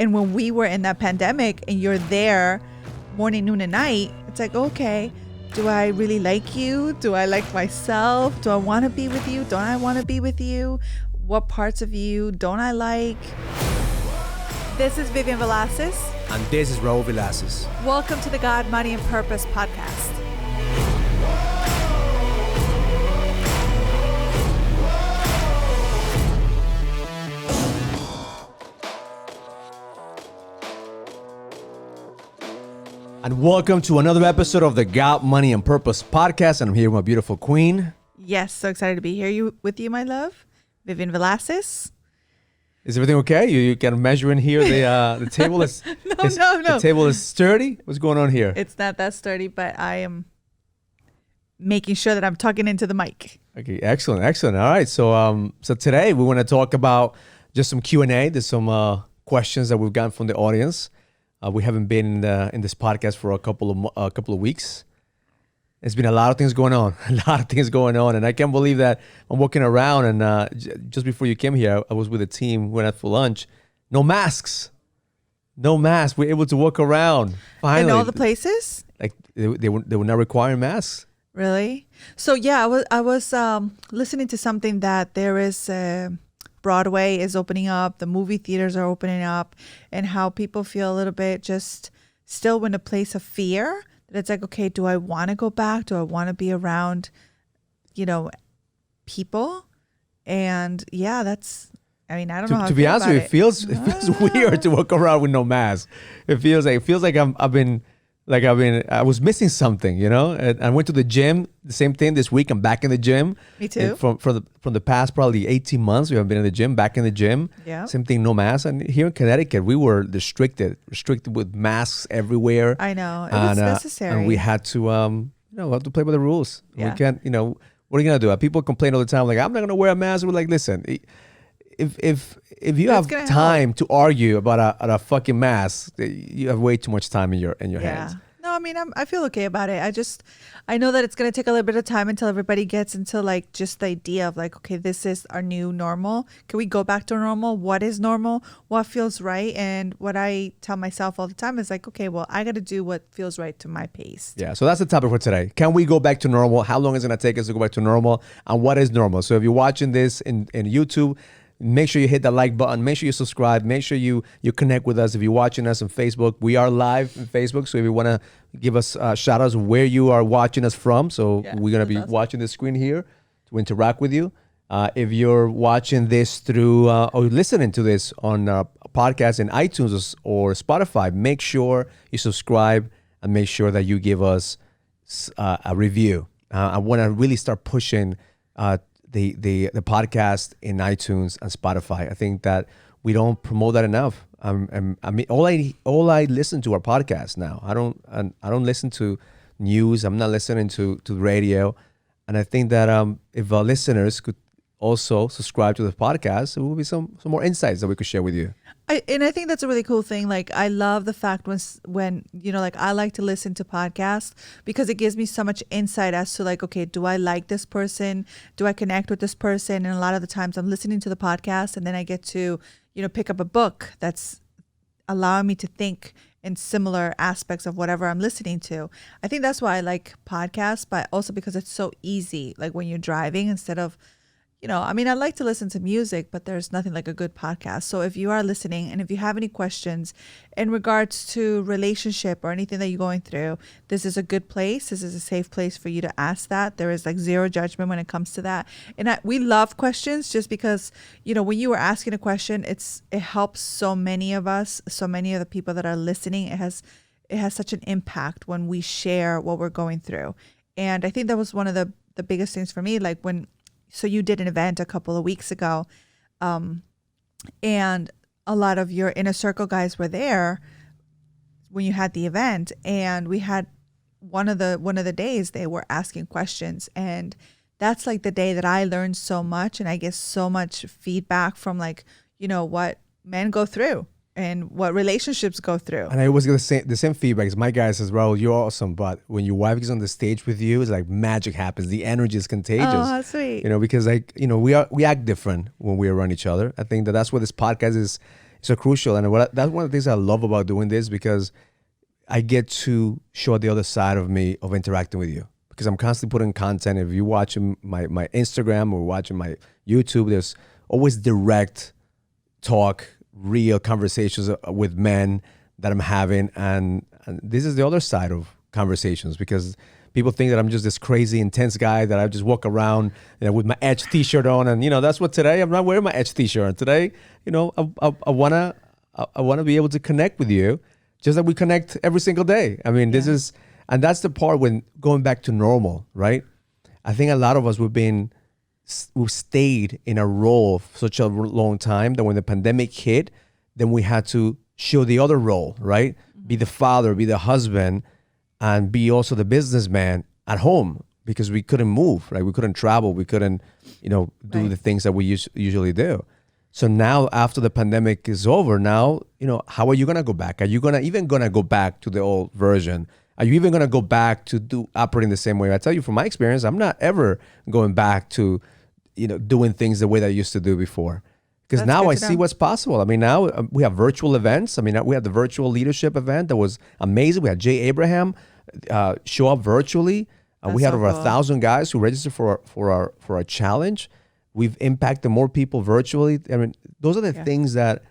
And when we were in that pandemic and you're there morning, noon, and night, it's like, okay, do I really like you? Do I like myself? Do I want to be with you? Don't I want to be with you? What parts of you don't I like? This is Vivian Velasquez. And this is Raul Velasquez. Welcome to the God, Money, and Purpose podcast. And welcome to another episode of the God, Money, and Purpose podcast. And I'm here with my beautiful queen. Yes, so excited to be here with you, my love. Vivian Velasquez. Is everything okay? You can measure in here. The table is No. The table is sturdy. What's going on here? It's not that sturdy, but I am making sure that I'm talking into the mic. Okay, excellent. All right, so today we want to talk about just some Q&A. There's some questions that we've gotten from the audience. We haven't been in this podcast for a couple of weeks. It's been a lot of things going on, and I can't believe that I'm walking around and just before you came here, I was with a team, went out for lunch. No masks. We're able to walk around finally. In all the places? Like they were not requiring masks. Really? So yeah, I was listening to something that there is Broadway is opening up, the movie theaters are opening up, and how people feel a little bit just still in a place of fear. That it's like, okay, do I want to go back? Do I want to be around, people? And yeah, I don't know how to be honest with you, it feels weird to walk around with no mask. It feels like I was missing something, And I went to the gym, the same thing this week. I'm back in the gym. Me too. From the past probably 18 months, we haven't been in the gym, back in the gym. Yeah. Same thing, no mask. And here in Connecticut, we were restricted with masks everywhere. I know. It was necessary. And we had to, have to play by the rules. Yeah. We can't, what are you going to do? People complain all the time, like, I'm not going to wear a mask. We're like, listen, if you have time to argue about a fucking mask, you have way too much time in your hands. No, I feel okay about it. I know that it's going to take a little bit of time until everybody gets into like just the idea of like, okay, this is our new normal. Can we go back to normal? What is normal? What feels right? And what I tell myself all the time is like, okay, well, I got to do what feels right to my pace. Yeah. So that's the topic for today. Can we go back to normal? How long is it going to take us to go back to normal? And what is normal? So if you're watching this in YouTube, make sure you hit the like button. Make sure you subscribe. Make sure you connect with us. If you're watching us on Facebook, we are live on Facebook. So if you want to give us shout outs where you are watching us from. So we're going to be watching the screen here to interact with you. If you're watching this through or listening to this on a podcast in iTunes or Spotify, make sure you subscribe and make sure that you give us a review. I want to really start pushing the podcast in iTunes and Spotify. I think that we don't promote that enough. All I listen to are podcasts now. I don't listen to news. I'm not listening to radio. And I think that if our listeners could also subscribe to the podcast, there will be some more insights that we could share with you. I think that's a really cool thing. Like, I love the fact when I like to listen to podcasts because it gives me so much insight as to like, okay, do I like this person? Do I connect with this person? And a lot of the times I'm listening to the podcast and then I get to, pick up a book that's allowing me to think in similar aspects of whatever I'm listening to. I think that's why I like podcasts, but also because it's so easy. Like when you're driving, instead of I like to listen to music, but there's nothing like a good podcast. So if you are listening and if you have any questions in regards to relationship or anything that you're going through, this is a good place. This is a safe place for you to ask that. There is like zero judgment when it comes to that. And we love questions just because, when you were asking a question, it helps so many of us, so many of the people that are listening. It has such an impact when we share what we're going through. And I think that was one of the biggest things for me, like so you did an event a couple of weeks ago, and a lot of your inner circle guys were there when you had the event, and we had one of the days they were asking questions, and that's like the day that I learned so much, and I get so much feedback from like what men go through and what relationships go through. And I was going to say the same feedback as my guy says, Raul, you're awesome. But when your wife is on the stage with you, it's like magic happens. The energy is contagious. Oh, how sweet. Because we act different when we're around each other. I think that's what this podcast so crucial. And that's one of the things I love about doing this, because I get to show the other side of me of interacting with you, because I'm constantly putting content. If you're watching my Instagram or watching my YouTube, there's always direct talk, real conversations with men that I'm having. And this is the other side of conversations, because people think that I'm just this crazy, intense guy that I just walk around, with my Edge t-shirt on. And, that's what today, I'm not wearing my Edge t-shirt. And today, I want to be able to connect with you just like we connect every single day. I mean, and that's the part when going back to normal, right? I think a lot of us, we've stayed in a role for such a long time that when the pandemic hit, then we had to show the other role, right? Be the father, be the husband, and be also the businessman at home, because we couldn't move, right? We couldn't travel. We couldn't, do the things that we usually do. So now after the pandemic is over, now, how are you going to go back? Are you even going to go back to the old version? Are you even going to go back to operating the same way? I tell you from my experience, I'm not ever going back to, doing things the way that I used to do before. Because now I see what's possible. I mean, now we have virtual events. I mean, we had the virtual leadership event that was amazing. We had Jay Abraham show up virtually. We had over 1,000 guys who registered for our challenge. We've impacted more people virtually. I mean, those are the things that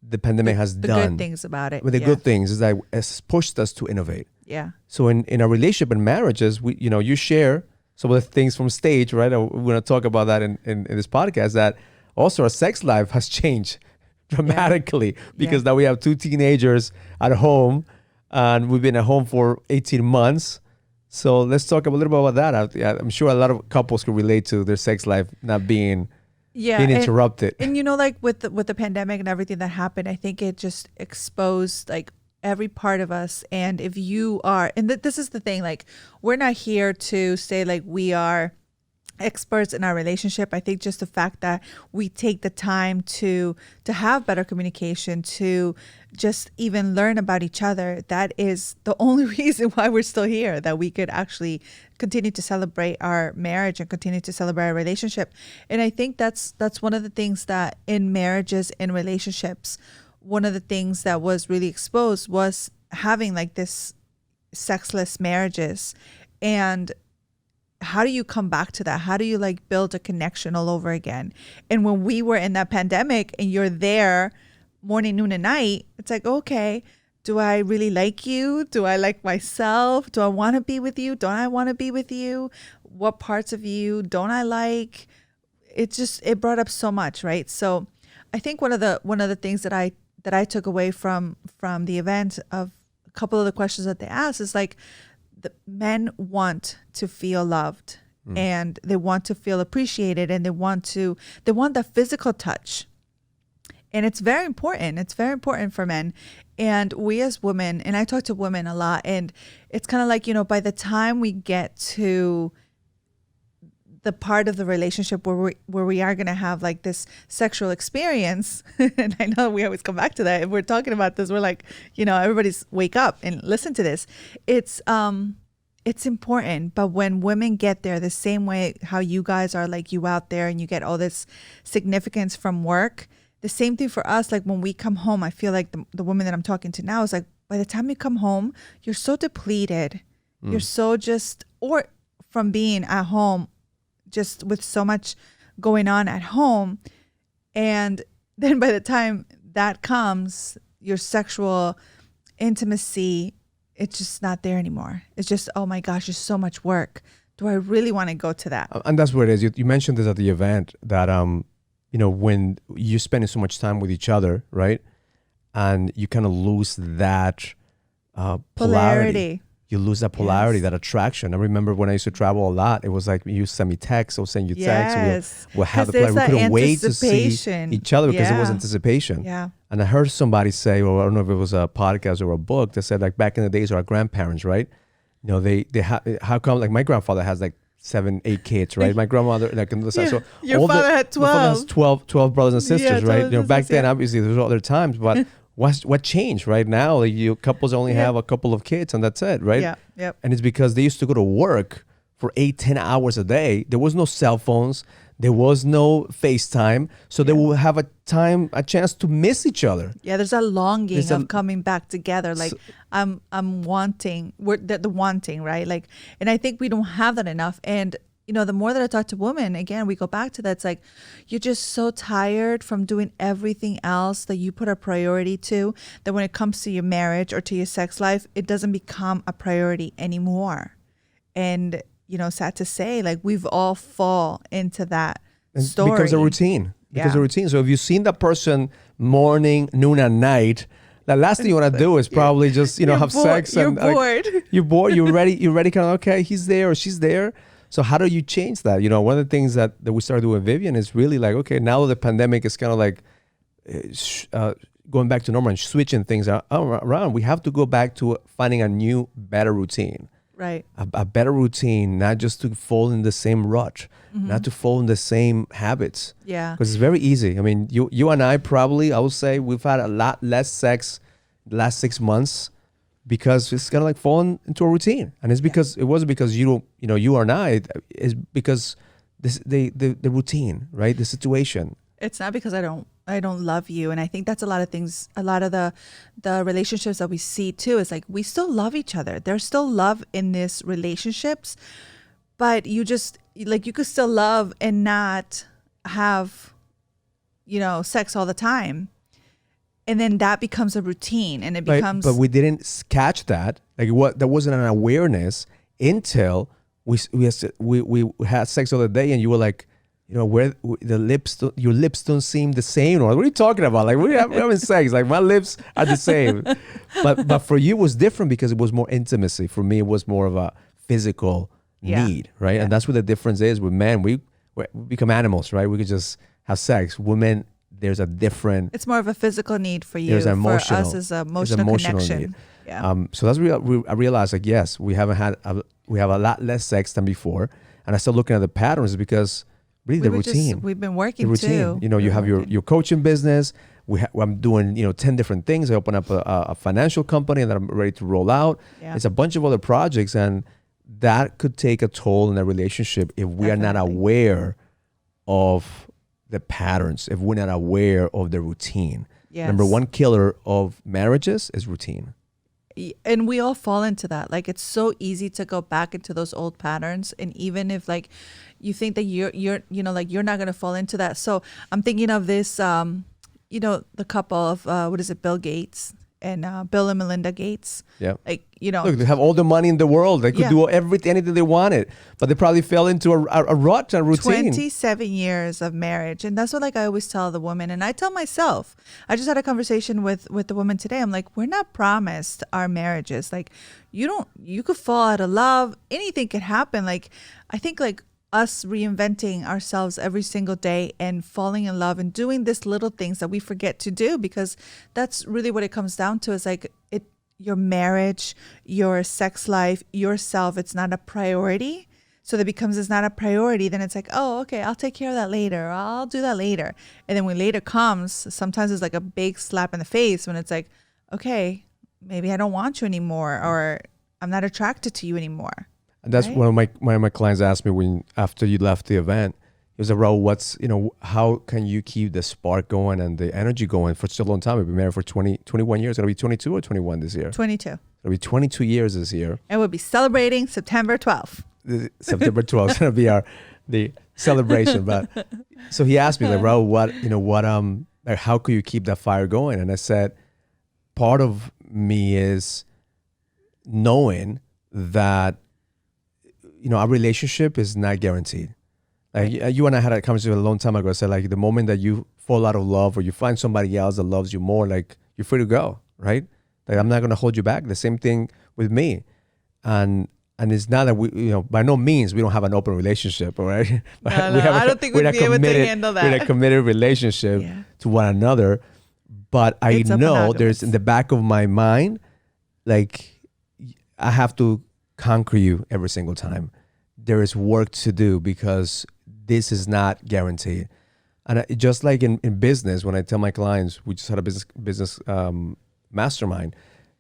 the pandemic has done. The good things about it. But the good things is that it's pushed us to innovate. Yeah. So in our relationship and marriages, you share some of the things from stage, right? We're going to talk about that in this podcast, that also our sex life has changed dramatically because now we have 2 teenagers at home, and we've been at home for 18 months. So let's talk a little bit about that. I'm sure a lot of couples can relate to their sex life not being interrupted. And with the pandemic and everything that happened, I think it just exposed every part of us. And if you are, and this is the thing, we're not here to say we are experts in our relationship. I think just the fact that we take the time to have better communication, to just even learn about each other, that is the only reason why we're still here, that we could actually continue to celebrate our marriage and continue to celebrate our relationship. And I think that's one of the things that in marriages, in relationships, one of the things that was really exposed was having this sexless marriages. And how do you come back to that? How do you build a connection all over again? And when we were in that pandemic and you're there morning, noon, and night, it's okay, do I really like you? Do I like myself? Do I want to be with you? Don't I want to be with you? What parts of you don't I like? It brought up so much, right? So I think one of the things that I took away from the event, of a couple of the questions that they asked, is the men want to feel loved and they want to feel appreciated, and they want that physical touch. And it's very important. It's very important for men. And we as women, and I talk to women a lot, and it's kind of by the time we get to the part of the relationship where we are going to have this sexual experience, and I know we always come back to that. If we're talking about this, we're everybody's wake up and listen to this. It's important. But when women get there, the same way how you guys are, you out there and you get all this significance from work, the same thing for us. When we come home, I feel the woman that I'm talking to now is by the time you come home, you're so depleted. You're so or from being at home, just with so much going on at home. And then by the time that comes, your sexual intimacy, it's just not there anymore. It's just, oh my gosh, there's so much work. Do I really want to go to that? And that's what it is. You mentioned this at the event, that, when you're spending so much time with each other, right? And you kind of lose that polarity. You lose that polarity, that attraction. I remember when I used to travel a lot, it was you send me texts, I'll send you texts. We'll have the polarity. We couldn't wait to see each other because it was anticipation. Yeah. And I heard somebody say, or I don't know if it was a podcast or a book, that said back in the days of our grandparents, right? How come my grandfather has 7, 8 kids, right? My grandmother, on the side. So your father had 12. My father has 12 brothers and sisters, right? Back then, obviously, there was other times, but what changed right now? Couples only have a couple of kids and that's it, right? Yeah. Yep. And it's because they used to go to work for 8-10 hours a day. There was no cell phones. There was no FaceTime, so they will have a chance to miss each other. Yeah, there's a longing of coming back together. Like I'm wanting, the wanting, right? Like, and I think we don't have that enough. And the more that I talk to women, again, we go back to that. It's like, you're just so tired from doing everything else that you put a priority to, that when it comes to your marriage or to your sex life, it doesn't become a priority anymore. And, sad to say, like, we've all fall into that story. Because of routine. Because of routine. So if you've seen that person morning, noon, and night, the last thing you want to do is probably just, have sex. You're bored. You're bored. You're ready kind of, okay, he's there or she's there. So how do you change that? One of the things that we started doing with Vivian is really like, okay, now the pandemic is kind of like going back to normal and switching things around. We have to go back to finding a new, better routine. Right. A better routine, not just to fall in the same rut, not to fall in the same habits. Yeah. Because it's very easy. I mean, you and I probably, I would say we've had a lot less sex the last 6 months because it's kind of like falling into a routine. And it's because, it wasn't because you or I, it's because the routine, right? The situation. It's not because I don't love you. And I think that's a lot of things, a lot of the relationships that we see too, is like, we still love each other. There's still love in these relationships, but you just, like, you could still love and not have, sex all the time. And then that becomes a routine and it becomes. But we didn't catch that. Like, there wasn't an awareness until we had sex the other day and you were like, where your lips don't seem the same. Or what are you talking about? Like, we're having sex. Like, my lips are the same. But for you, it was different because it was more intimacy. For me, it was more of a physical need, right? Yeah. And that's what the difference is with men. We become animals, right? We could just have sex. Women, there's a different. It's more of a physical need for you. There's an emotional. For us, is emotional connection. Need. Yeah. So that's I realized, like, yes, we have a lot less sex than before, and I started looking at the patterns because. Really, the routine. We've been working too. You have your coaching business. I'm doing 10 different things. I open up a financial company that I'm ready to roll out. Yeah. It's a bunch of other projects, and that could take a toll in a relationship if we are not aware of the patterns. If we're not aware of the routine. Yes. Number one killer of marriages is routine. And we all fall into that. Like, it's so easy to go back into those old patterns. And even if, like, you think that you're not going to fall into that. So I'm thinking of this, the couple of, Bill Gates and Bill and Melinda Gates. Yeah. Like, Look, they have all the money in the world. They could do anything they wanted, but they probably fell into a rut, a routine. 27 years of marriage. And that's what, like, I always tell the woman, and I tell myself. I just had a conversation with the woman today. I'm like, we're not promised our marriages. Like, you could fall out of love. Anything could happen. Like, I think, like, us reinventing ourselves every single day and falling in love and doing these little things that we forget to do, because that's really what it comes down to, is like your marriage, your sex life, yourself, it's not a priority. So that becomes, it's not a priority, then it's like, oh, okay, I'll take care of that later. Or I'll do that later. And then when later comes, sometimes it's like a big slap in the face when it's like, okay, maybe I don't want you anymore, or I'm not attracted to you anymore. And that's one of my clients asked me after you left the event. He was like, Raul, how can you keep the spark going and the energy going for such a long time? We've been married for 21 years. It'll be 22 or 21 this year? 22. It'll be 22 years this year. And we'll be celebrating September 12th. September 12th is going to be the celebration. But so he asked me, like, Raul, how could you keep that fire going? And I said, part of me is knowing that our relationship is not guaranteed. Like, you and I had a conversation a long time ago. I said, like, the moment that you fall out of love or you find somebody else that loves you more, like, you're free to go, right? Like, I'm not going to hold you back. The same thing with me. And it's not that we, by no means we don't have an open relationship, all right? No, I don't think we'd be able to handle that. We're in a committed relationship to one another. But I know there's in the back of my mind, like, I have to conquer you every single time. There is work to do because this is not guaranteed. And just like in business, when I tell my clients, we just had a business mastermind,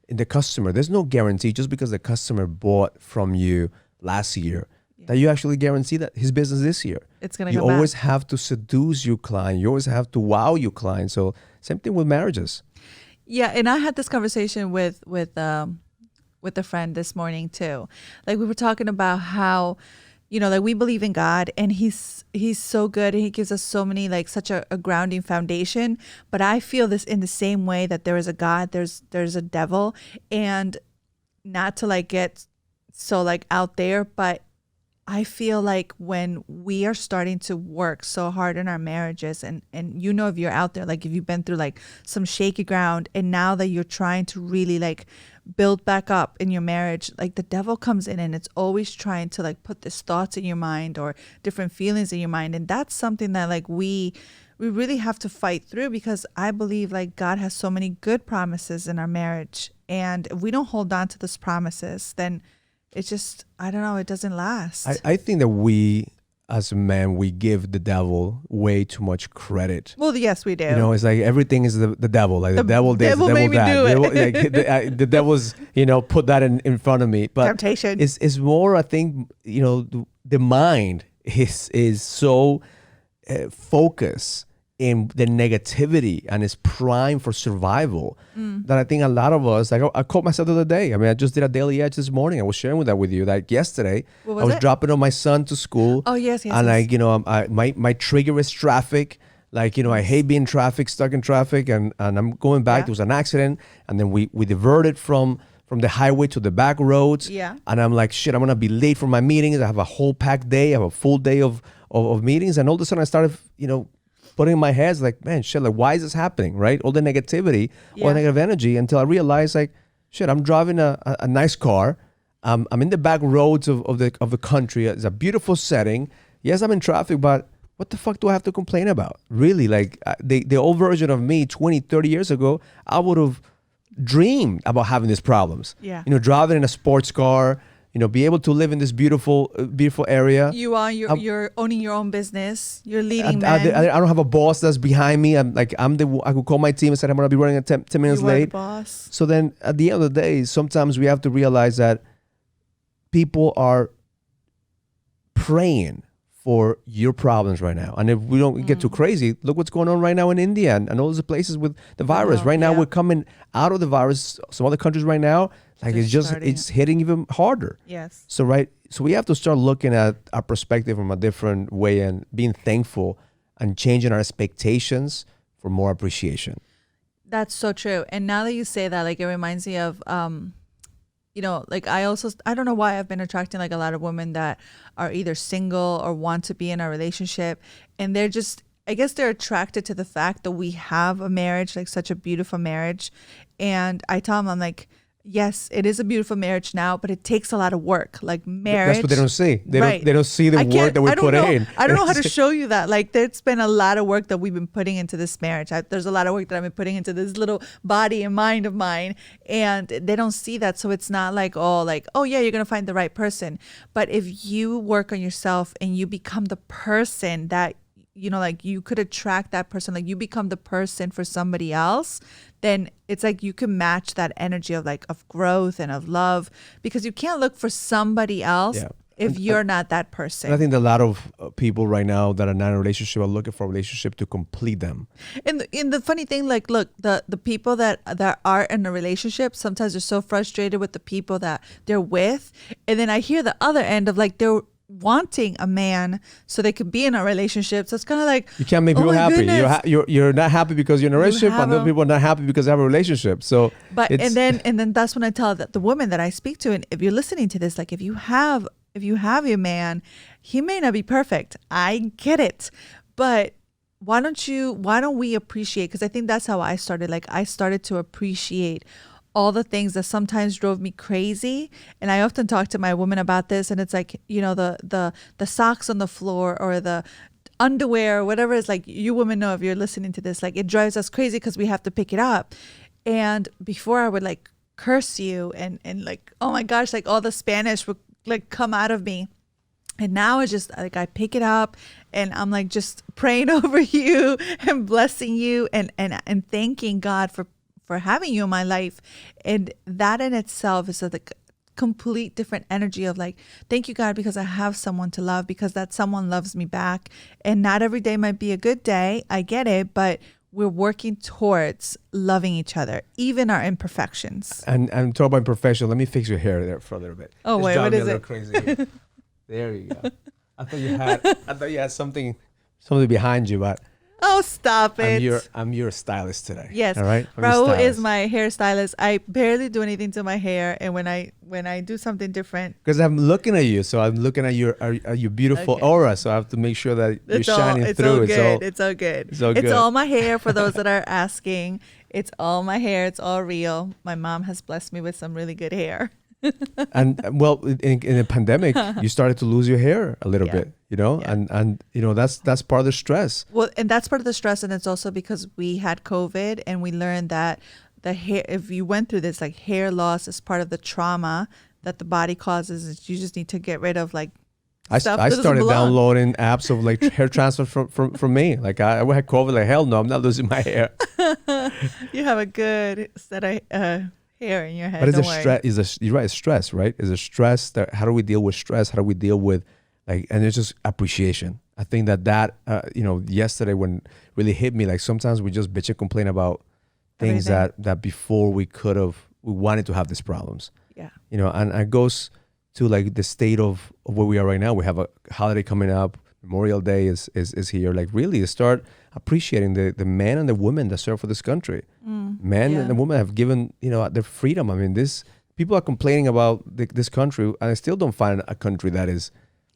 in the customer, there's no guarantee. Just because the customer bought from you last year that you actually guarantee that his business this year. It's going to You come always back. have to seduce your client. You always have to wow your client. So same thing with marriages. Yeah, and I had this conversation with a friend this morning too. Like we were talking about how, like we believe in God and he's so good and he gives us so many like such a grounding foundation. But I feel this in the same way that there is a God, there's a devil, and not to like get so like out there, but I feel like when we are starting to work so hard in our marriages and if you're out there, like if you've been through like some shaky ground and now that you're trying to really like build back up in your marriage, like the devil comes in and it's always trying to like put these thoughts in your mind or different feelings in your mind. And that's something that like we really have to fight through, because I believe like God has so many good promises in our marriage. And if we don't hold on to those promises, then it's just, I don't know, it doesn't last. I think that we, as men, we give the devil way too much credit. Well, yes, we do. It's like everything is the devil. Like the devil this, devil the devil made me that. do it. The devil's, put that in front of me. But Temptation. It's more, I think, the mind is so focused in the negativity and is primed for survival that I think a lot of us, like I caught myself the other day. I mean, I just did a daily edge this morning. I was sharing that with you. Like yesterday, I was dropping on my son to school. Oh, yes. And like, my trigger is traffic. Like, I hate being stuck in traffic. And I'm going back. There was an accident. And then we diverted from the highway to the back roads. Yeah. And I'm like, shit, I'm going to be late for my meetings. I have a whole packed day. I have a full day of meetings. And all of a sudden I started, putting in my head, like, man, shit, like, why is this happening, right? All the negativity, all the negative energy, until I realized, like, shit, I'm driving a nice car. I'm in the back roads of the country. It's a beautiful setting. Yes, I'm in traffic, but what the fuck do I have to complain about? Really, like, the old version of me 20, 30 years ago, I would have dreamed about having these problems. Yeah. Driving in a sports car, be able to live in this beautiful area. You're owning your own business. You're leading I men. don't have a boss that's behind me. I could call my team and say I'm gonna be running at 10 minutes You are the late. boss. So then at the end of the day, sometimes we have to realize that people are praying for your problems right now. And if we don't get too crazy, look what's going on right now in India and all those places with the virus. Right now, we're coming out of the virus. Some other countries right now, like it's hitting even harder. Yes. So we have to start looking at our perspective from a different way and being thankful and changing our expectations for more appreciation. That's so true. And now that you say that, like, it reminds me of, like I don't know why I've been attracting like a lot of women that are either single or want to be in a relationship. And I guess they're attracted to the fact that we have a marriage, like such a beautiful marriage. And I tell them, I'm like, yes, it is a beautiful marriage now, but it takes a lot of work. Like marriage. That's what they don't see. Right. They don't see the work that we put in. I don't know how to show you that. Like there's been a lot of work that we've been putting into this marriage. There's a lot of work that I've been putting into this little body and mind of mine. And they don't see that. So it's not like, oh yeah, you're going to find the right person. But if you work on yourself and you become the person that, like you could attract that person, like you become the person for somebody else, then it's like you can match that energy of growth and of love, because you can't look for somebody else if you're not that person. And I think that a lot of people right now that are not in a relationship are looking for a relationship to complete them. And the funny thing, like, look, the people that are in a relationship, sometimes they're so frustrated with the people that they're with. And then I hear the other end of like, they're wanting a man so they could be in a relationship. So it's kind of like, you can't make people happy. You're not happy because you're in a relationship, and other people are not happy because they have a relationship. So and then that's when I tell the women that I speak to, and if you're listening to this, like if you have your man, he may not be perfect. I get it, but why don't we appreciate? Because I think that's how I started. Like I started to appreciate all the things that sometimes drove me crazy. And I often talk to my women about this, and it's like, the socks on the floor or the underwear or whatever is, like, you women know if you're listening to this, like it drives us crazy because we have to pick it up. And before I would like curse you and like, oh my gosh, like all the Spanish would like come out of me. And now it's just like I pick it up and I'm like just praying over you and blessing you and thanking God for having you in my life. And that in itself is a complete different energy of like, thank you, God, because I have someone to love, because that someone loves me back. And not every day might be a good day. I get it, but we're working towards loving each other, even our imperfections. And talk about imperfection. Let me fix your hair there for a little bit. Oh, wait, what is it? Crazy here. There you go. I thought you had something behind you, but Oh, stop it. I'm your stylist today. Yes. All right. Raul is my hairstylist. I barely do anything to my hair, and when I do something different, because I'm looking at you, so I'm looking at your beautiful aura. So I have to make sure that you're shining through. It's all good. It's all good. It's all my hair. For those that are asking, it's all my hair. It's all real. My mom has blessed me with some really good hair. And well, in the pandemic, you started to lose your hair a little bit, and that's part of the stress. Well, and that's part of the stress, and it's also because we had COVID, and we learned that the hair, if you went through this, like hair loss is part of the trauma that the body causes. You just need to get rid of like. I started downloading apps of like hair transfer from me. Like I had COVID, like hell no, I'm not losing my hair. You have a good set of hair in your head. But you're right, it's stress, right? Is a stress that, how do we deal with stress? How do we deal with and it's just appreciation. I think that yesterday when really hit me, like sometimes we just bitch and complain about things that before we wanted to have these problems. Yeah. And it goes to like the state of where we are right now. We have a holiday coming up. Memorial Day is here. Like really start appreciating the men and the women that serve for this country. Men and the women have given their freedom. I mean, people are complaining about this country, and I still don't find a country that is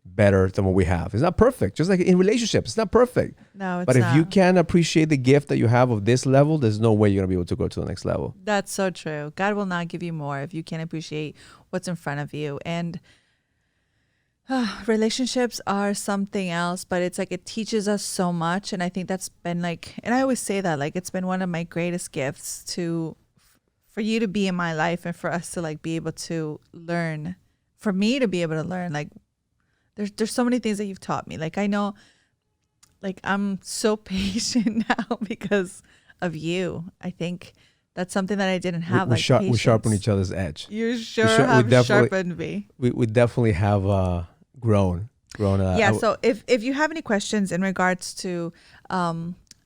better than what we have. It's not perfect. Just like in relationships, it's not perfect. No, it's but not. If you can appreciate the gift that you have of this level, there's no way you're gonna be able to go to the next level. That's so true. God will not give you more if you can't appreciate what's in front of you. And relationships are something else, but it's like it teaches us so much. And I think that's been like, and I always say that, like, it's been one of my greatest gifts for you to be in my life, and for us to like be able to learn, for me to be able to learn. Like there's so many things that you've taught me. Like I know, like I'm so patient now because of you. I think that's something that I didn't have. We sharpen each other's edge. You have sharpened me. We definitely have grown. Yeah. So if you have any questions in regards to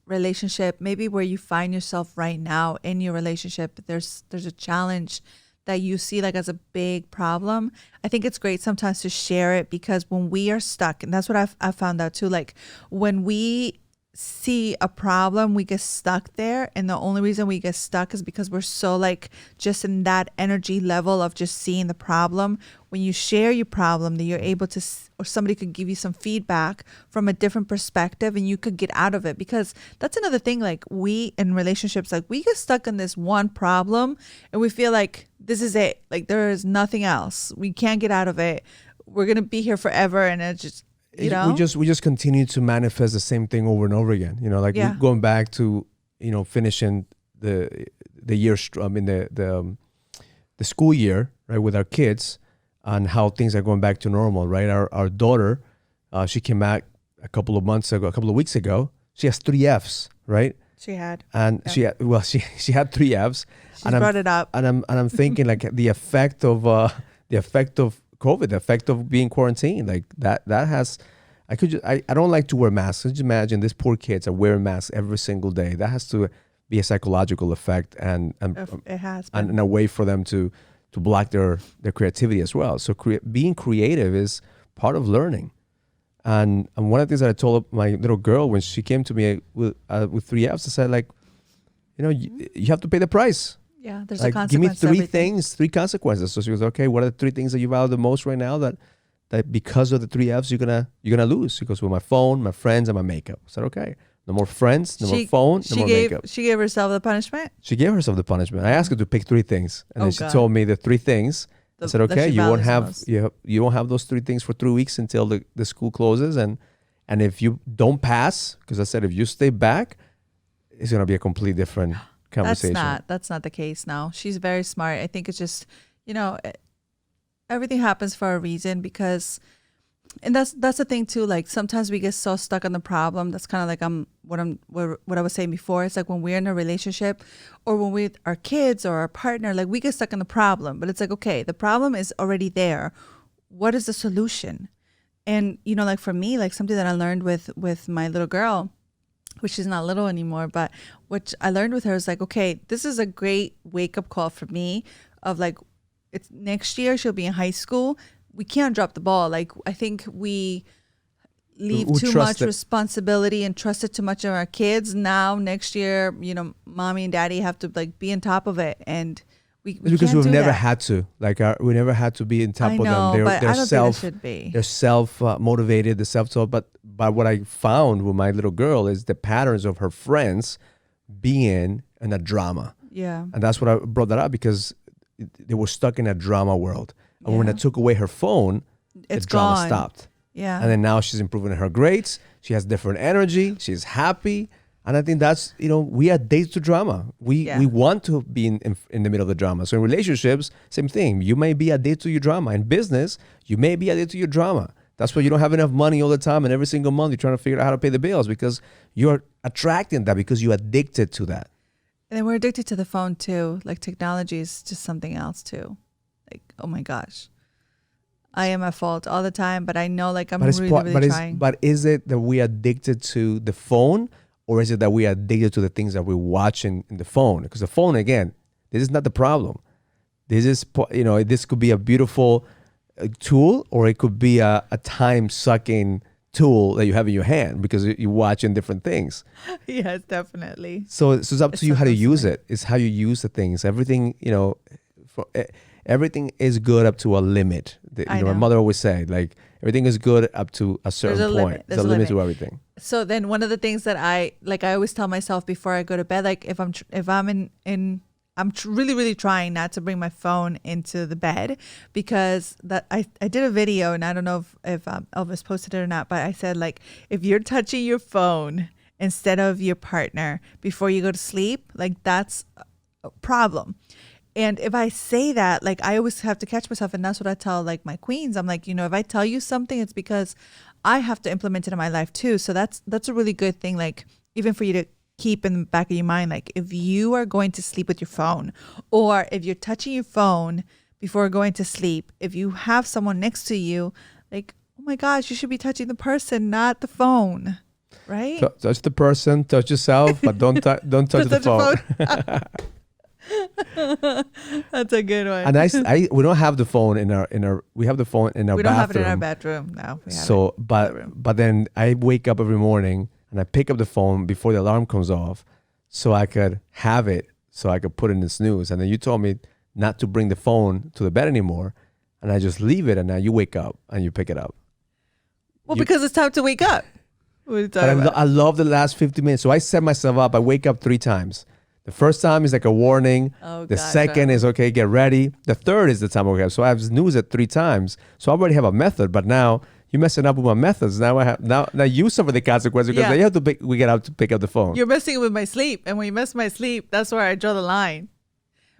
relationship, maybe where you find yourself right now in your relationship, there's a challenge that you see like as a big problem, I think it's great sometimes to share it, because when we are stuck, and that's what I've found out too, like when we see a problem, we get stuck there, and the only reason we get stuck is because we're so like just in that energy level of just seeing the problem. When you share your problem, that you're able to, or somebody could give you some feedback from a different perspective, and you could get out of it. Because that's another thing, like we in relationships, like we get stuck in this one problem and we feel like this is it, like there is nothing else, we can't get out of it, we're gonna be here forever, and it's just, we just continue to manifest the same thing over and over again. We're going back to finishing the year. I mean the school year, right, with our kids, and how things are going back to normal, right? Our daughter, she came back a couple of weeks ago. She has 3 Fs, right? She had, and she had 3 Fs. She brought it up, and I'm thinking like the effect of COVID, the effect of being quarantined, like that has, I don't like to wear masks. Just imagine these poor kids are wearing masks every single day. That has to be a psychological effect, and it has been. And a way for them to block their creativity as well. So being creative is part of learning. And one of the things that I told my little girl when she came to me with 3 Fs, I said, like, you have to pay the price. Yeah, there's like, a consequence. Give me 3 things, 3 consequences. So she was, okay, what are the 3 things that you value the most right now that because of the 3 Fs you're gonna lose? She goes, well, my phone, my friends, and my makeup. I said, okay, no more friends, no more phone, no more makeup. She gave herself the punishment? She gave herself the punishment. I asked her to pick 3 things, and then she told me the 3 things. I said, okay, you won't have those 3 things for 3 weeks until the school closes, and if you don't pass, because I said if you stay back, it's gonna be a completely different conversation. That's not the case now. She's very smart. I think it's just, everything happens for a reason, because And that's the thing too. Like sometimes we get so stuck on the problem. That's kind of like what I was saying before. It's like when we're in a relationship or when we're with our kids or our partner, like we get stuck on the problem. But it's like, okay, the problem is already there. What is the solution? And like for me, like something that I learned with my little girl, which she's not little anymore, but which I learned with her is like, okay, this is a great wake up call for me of like, it's next year she'll be in high school. We can't drop the ball. Like I think we leave too much responsibility and trust it too much on our kids. Now next year, mommy and daddy have to like be on top of it, and we because can't we've do never that. had to. Like we never had to be on top of them. But I don't think it should be. They're self motivated. They're self-taught. But what I found with my little girl is the patterns of her friends being in a drama. Yeah, and that's what I brought that up because they were stuck in a drama world. And when I took away her phone, the drama stopped. Yeah. And then now she's improving her grades. She has different energy. She's happy. And I think that's, we are addicted to drama. We want to be in the middle of the drama. So in relationships, same thing. You may be addicted to your drama. In business, you may be addicted to your drama. That's why you don't have enough money all the time. And every single month you're trying to figure out how to pay the bills because you're attracting that because you're addicted to that. And then we're addicted to the phone too. Like technology is just something else too. Like, oh my gosh, I am at fault all the time, but I know like I'm really trying. But is it that we are addicted to the phone or is it that we are addicted to the things that we're watching in the phone? Because the phone, again, this is not the problem. This is, this could be a beautiful tool or it could be a time-sucking tool that you have in your hand because you're watching different things. Yes, definitely. So it's up to you how to use it. It's how you use the things. Everything, everything is good up to a limit. My mother always said, like, everything is good up to a certain point. There's a limit to everything. So then one of the things that I always tell myself before I go to bed, like if I'm really, really trying not to bring my phone into the bed because I did a video and I don't know if Elvis posted it or not, but I said like, if you're touching your phone instead of your partner before you go to sleep, like that's a problem. And if I say that, like I always have to catch myself. And that's what I tell like my queens. I'm like, if I tell you something, it's because I have to implement it in my life too. So that's a really good thing. Like even for you to keep in the back of your mind, like if you are going to sleep with your phone or if you're touching your phone before going to sleep, if you have someone next to you, like, oh my gosh, you should be touching the person, not the phone. Right? Touch the person, touch yourself, but don't touch the phone. That's a good one. And we don't have the phone in our we have the phone in our bathroom. We don't have it in our bedroom. No. So but then I wake up every morning and I pick up the phone before the alarm comes off so I could have it, so I could put it in the snooze. And then you told me not to bring the phone to the bed anymore. And I just leave it and now you wake up and you pick it up. Well, because it's time to wake up. I love the last 50 minutes. So I set myself up. I wake up 3 times. The first time is like a warning. The second is, okay, get ready. The third is the time I wake up. So I have snooze at 3 times. So I already have a method, but now you're messing up with my methods. Now now you suffer the consequences because you have to we get out to pick up the phone. You're messing with my sleep. And when you mess my sleep, that's where I draw the line.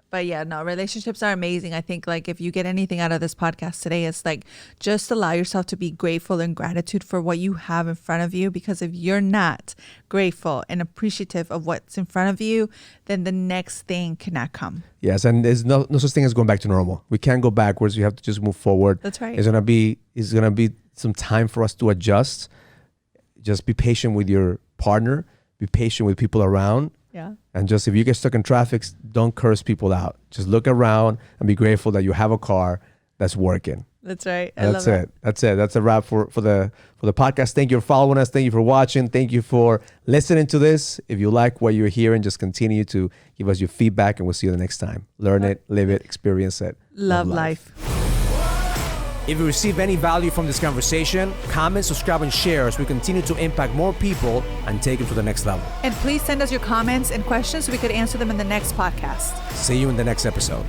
But yeah, no, relationships are amazing. I think like if you get anything out of this podcast today, it's like just allow yourself to be grateful and gratitude for what you have in front of you. Because if you're not grateful and appreciative of what's in front of you, then the next thing cannot come. Yes, and there's no such thing as going back to normal. We can't go backwards. You have to just move forward. That's right. It's gonna be some time for us to adjust. Just be patient with your partner. Be patient with people around. Yeah. And just if you get stuck in traffic, don't curse people out. Just look around and be grateful that you have a car that's working. That's right. That's it. That's a wrap for the podcast. Thank you for following us. Thank you for watching. Thank you for listening to this. If you like what you're hearing, just continue to give us your feedback and we'll see you the next time. Learn it, live it, experience it. Love life. If you receive any value from this conversation, comment, subscribe, and share as we continue to impact more people and take them to the next level. And please send us your comments and questions so we could answer them in the next podcast. See you in the next episode.